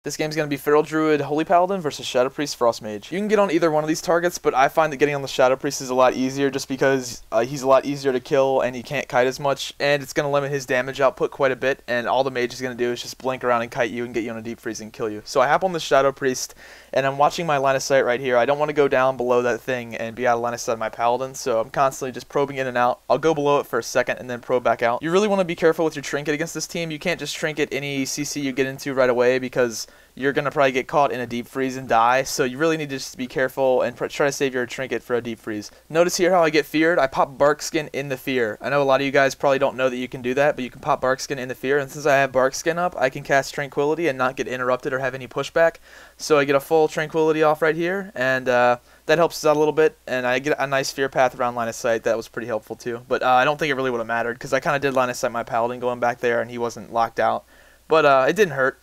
This game's going to be Feral Druid Holy Paladin versus Shadow Priest Frost Mage. You can get on either one of these targets, but I find that getting on the Shadow Priest is a lot easier just because he's a lot easier to kill and he can't kite as much, and it's going to limit his damage output quite a bit, and all the Mage is going to do is just blink around and kite you and get you on a deep freeze and kill you. So I hop on the Shadow Priest, and I'm watching my line of sight right here. I don't want to go down below that thing and be out of line of sight of my Paladin, so I'm constantly just probing in and out. I'll go below it for a second and then probe back out. You really want to be careful with your trinket against this team. You can't just trinket any CC you get into right away because you're going to probably get caught in a deep freeze and die, so you really need to just be careful and try to save your trinket for a deep freeze. Notice here how I get feared. I pop bark skin in the fear. I know a lot of you guys probably don't know that you can do that, but you can pop bark skin in the fear, and since I have bark skin up, I can cast tranquility and not get interrupted or have any pushback, so I get a full tranquility off right here, and that helps us out a little bit, and I get a nice fear path around line of sight. That was pretty helpful too, but I don't think it really would have mattered because I kind of did line of sight my Paladin going back there and he wasn't locked out, but it didn't hurt.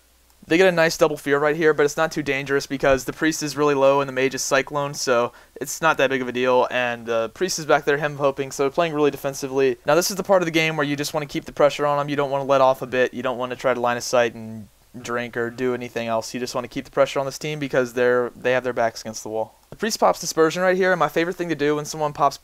They get a nice double fear right here, but it's not too dangerous because the priest is really low and the mage is cyclone, so it's not that big of a deal, and the priest is back there hoping, so they're playing really defensively. Now this is the part of the game where you just want to keep the pressure on them. You don't want to let off a bit. You don't want to try to line of sight and drink or do anything else. You just want to keep the pressure on this team because they have their backs against the wall. The priest pops dispersion right here, and my favorite thing to do when someone pops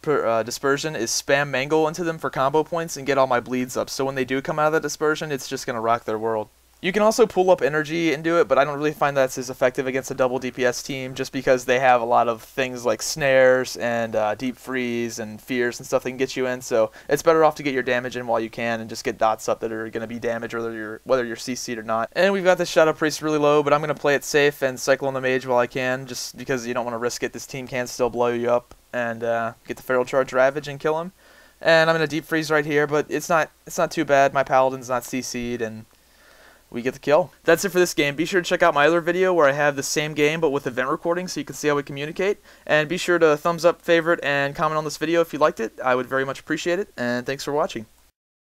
dispersion is spam mangle into them for combo points and get all my bleeds up, so when they do come out of that dispersion, it's just going to rock their world. You can also pull up energy and do it, but I don't really find that's as effective against a double DPS team just because they have a lot of things like snares and deep freeze and fears and stuff they can get you in, so it's better off to get your damage in while you can and just get dots up that are going to be damaged whether you're CC'd or not. And we've got this Shadow Priest really low, but I'm going to play it safe and cycle on the Mage while I can just because you don't want to risk it. This team can still blow you up and get the Feral Charge Ravage and kill him. And I'm in a deep freeze right here, but it's not too bad. My Paladin's not CC'd and we get the kill. That's it for this game. Be sure to check out my other video where I have the same game but with event recording so you can see how we communicate. And be sure to thumbs up, favorite, and comment on this video if you liked it. I would very much appreciate it. And thanks for watching.